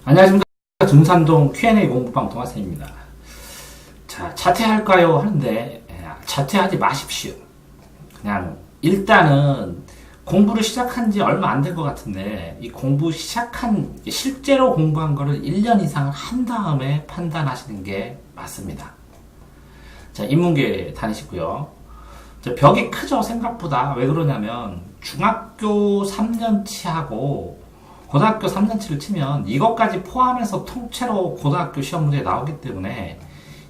안녕하십니까. 중산동 Q&A 공부방 동아쌤입니다. 자, 자퇴할까요? 하는데, 자퇴하지 마십시오. 그냥, 일단은, 공부를 시작한 지 얼마 안 된 것 같은데, 이 공부 시작한, 실제로 공부한 거를 1년 이상을 한 다음에 판단하시는 게 맞습니다. 자, 인문계 다니시고요. 자, 벽이 크죠, 생각보다. 왜 그러냐면, 중학교 3년치하고, 고등학교 3년치를 치면 이것까지 포함해서 통째로 고등학교 시험 문제에 나오기 때문에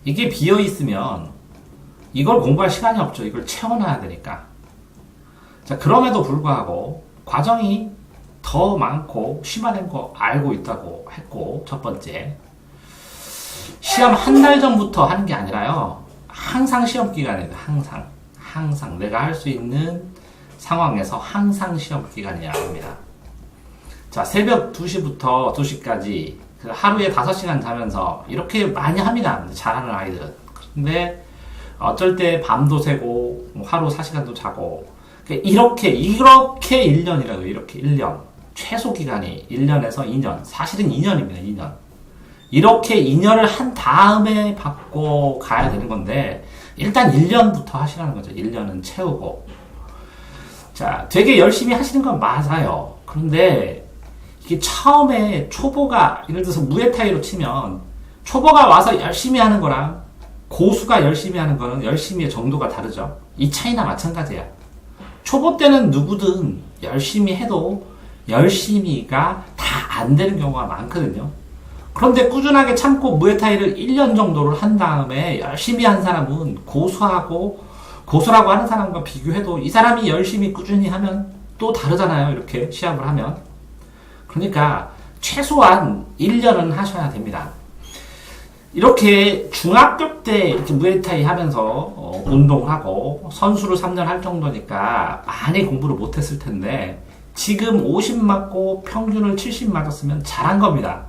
이게 비어 있으면 이걸 공부할 시간이 없죠. 이걸 채워놔야 되니까. 자, 그럼에도 불구하고 과정이 더 많고 심화된 거 알고 있다고 했고, 첫 번째. 시험 한 달 전부터 하는 게 아니라요. 항상 시험 기간입니다. 항상 내가 할 수 있는 상황에서 항상 시험 기간이어야 합니다. 자, 새벽 2시부터 2시까지 하루에 5시간 자면서 이렇게 많이 합니다. 잘하는 아이들은. 근데 어쩔 때 밤도 새고 하루 4시간도 자고 이렇게 1년이라고요. 이렇게 1년. 최소 기간이 1년에서 2년. 사실은 2년입니다. 2년. 이렇게 2년을 한 다음에 받고 가야 되는 건데 일단 1년부터 하시라는 거죠. 1년은 채우고. 자, 되게 열심히 하시는 건 맞아요. 그런데 이게 처음에 초보가, 예를 들어서 무에타이로 치면, 초보가 와서 열심히 하는 거랑 고수가 열심히 하는 거는 열심히의 정도가 다르죠. 이 차이나 마찬가지야. 초보 때는 누구든 열심히 해도 열심히가 다 안 되는 경우가 많거든요. 그런데 꾸준하게 참고 무에타이를 1년 정도를 한 다음에 열심히 한 사람은 고수라고 하는 사람과 비교해도 이 사람이 열심히 꾸준히 하면 또 다르잖아요. 이렇게 시합을 하면. 그러니까 최소한 1년은 하셔야 됩니다. 이렇게 중학교 때 이렇게 무에타이 하면서 운동을 하고 선수를 3년 할 정도니까 많이 공부를 못했을 텐데 지금 50 맞고 평균을 70 맞았으면 잘한 겁니다.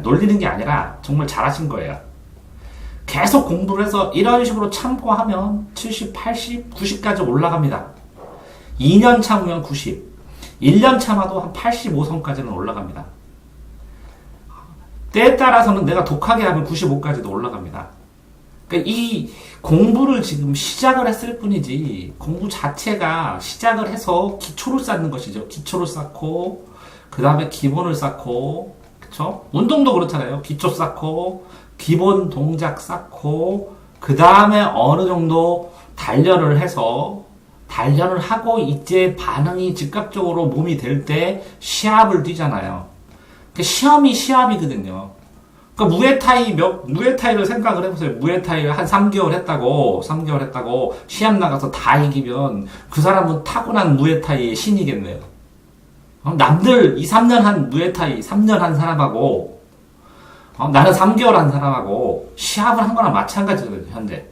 놀리는 게 아니라 정말 잘하신 거예요. 계속 공부를 해서 이런 식으로 참고하면 70, 80, 90까지 올라갑니다. 2년 참으면 90. 1년 참아도 한 85선까지는 올라갑니다. 때에 따라서는 내가 독하게 하면 95까지도 올라갑니다. 그러니까 이 공부를 지금 시작을 했을 뿐이지 공부 자체가 시작을 해서 기초를 쌓는 것이죠. 기초를 쌓고 그 다음에 기본을 쌓고 그쵸? 운동도 그렇잖아요. 기초 쌓고 기본 동작 쌓고 그 다음에 어느 정도 단련을 해서 단련을 하고 이제 반응이 즉각적으로 몸이 될 때 시합을 뛰잖아요. 그러니까 시험이 시합이거든요. 그러니까 무에타이를 생각을 해보세요. 무에타이를 한 3개월 했다고 시합 나가서 다 이기면 그 사람은 타고난 무에타이의 신이겠네요. 남들 2, 3년 한 무에타이 3년 한 사람하고 나는 3개월 한 사람하고 시합을 한 거랑 마찬가지거든요. 현재.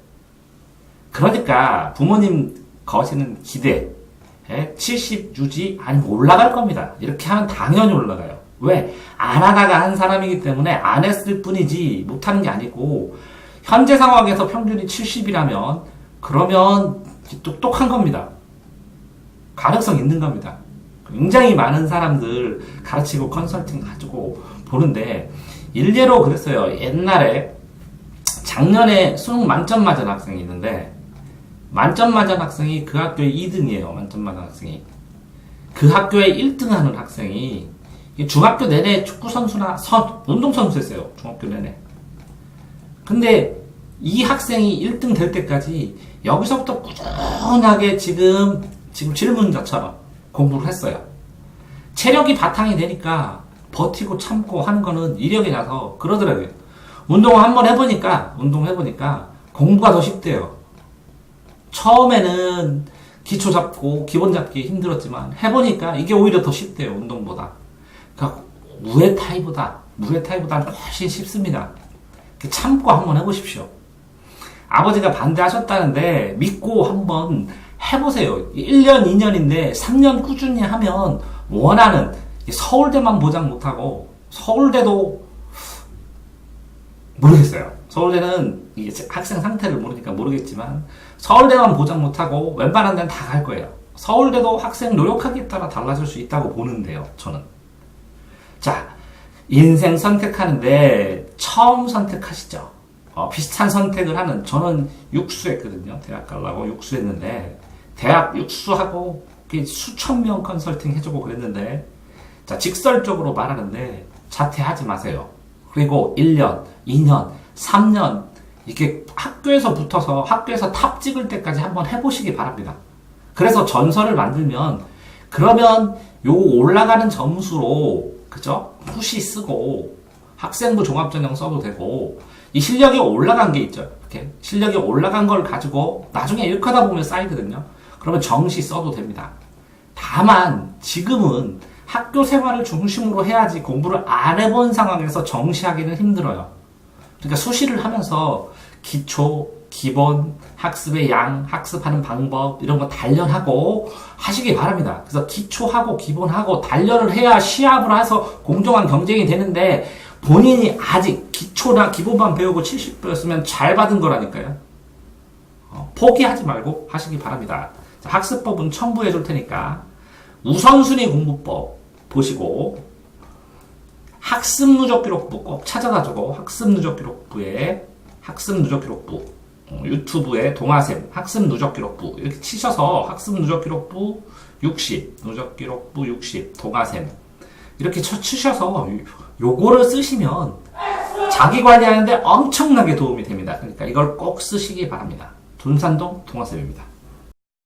그러니까 부모님 거시는 기대 70 유지 아니면 올라갈 겁니다. 이렇게 하면 당연히 올라가요. 왜? 안 하다가 한 사람이기 때문에 안 했을 뿐이지 못하는 게 아니고 현재 상황에서 평균이 70이라면 그러면 똑똑한 겁니다. 가능성 있는 겁니다. 굉장히 많은 사람들 가르치고 컨설팅 가지고 보는데 일례로 그랬어요. 옛날에 작년에 수능 만점 맞은 학생이 있는데 만점 맞은 학생이 그 학교의 2등이에요. 만점 맞은 학생이. 그 학교에 1등 하는 학생이 중학교 내내 축구선수나 운동선수였어요. 중학교 내내. 근데 이 학생이 1등 될 때까지 여기서부터 꾸준하게 지금 질문자처럼 공부를 했어요. 체력이 바탕이 되니까 버티고 참고 하는 거는 이력이 나서 그러더라고요. 운동을 한번 해보니까 공부가 더 쉽대요. 처음에는 기초 잡고 기본 잡기 힘들었지만 해보니까 이게 오히려 더 쉽대요. 운동보다. 그러니까 무에타이보다는 훨씬 쉽습니다. 참고 한번 해보십시오. 아버지가 반대하셨다는데 믿고 한번 해보세요. 1년, 2년인데 3년 꾸준히 하면 원하는 서울대만 보장 못하고 서울대도 모르겠어요. 서울대는 이게 학생 상태를 모르니까 모르겠지만 서울대만 보장 못하고 웬만한 데는 다 갈 거예요. 서울대도 학생 노력하기에 따라 달라질 수 있다고 보는데요. 저는. 자, 인생 선택하는데 처음 선택하시죠. 비슷한 선택을 하는, 저는 육수했거든요. 대학 가려고 육수했는데, 대학 육수하고 수천 명 컨설팅 해주고 그랬는데, 자, 직설적으로 말하는데, 자퇴하지 마세요. 그리고 1년, 2년, 3년, 이렇게 학교에서 붙어서 학교에서 탑 찍을 때까지 한번 해보시기 바랍니다. 그래서 전설을 만들면, 그러면 요 올라가는 점수로, 그죠? 후시 쓰고, 학생부 종합전형 써도 되고, 이 실력이 올라간 게 있죠. 이렇게 실력이 올라간 걸 가지고 나중에 일하다 보면 쌓이거든요. 그러면 정시 써도 됩니다. 다만 지금은 학교 생활을 중심으로 해야지 공부를 안 해본 상황에서 정시하기는 힘들어요. 그러니까 수시를 하면서 기초, 기본, 학습의 양, 학습하는 방법 이런 거 단련하고 하시기 바랍니다. 그래서 기초하고 기본하고 단련을 해야 시합을 해서 공정한 경쟁이 되는데 본인이 아직 기초나 기본만 배우고 70배였으면 잘 받은 거라니까요. 포기하지 말고 하시기 바랍니다. 자, 학습법은 첨부해 줄 테니까 우선순위 공부법 보시고 학습누적기록부 꼭 찾아가지고 학습누적기록부에 학습누적기록부 유튜브에 동아샘 학습누적기록부 이렇게 치셔서 학습누적기록부 60 누적기록부 60 동아샘 이렇게 치셔서 요거를 쓰시면 자기 관리하는데 엄청나게 도움이 됩니다. 그러니까 이걸 꼭 쓰시기 바랍니다. 둔산동 동아쌤입니다.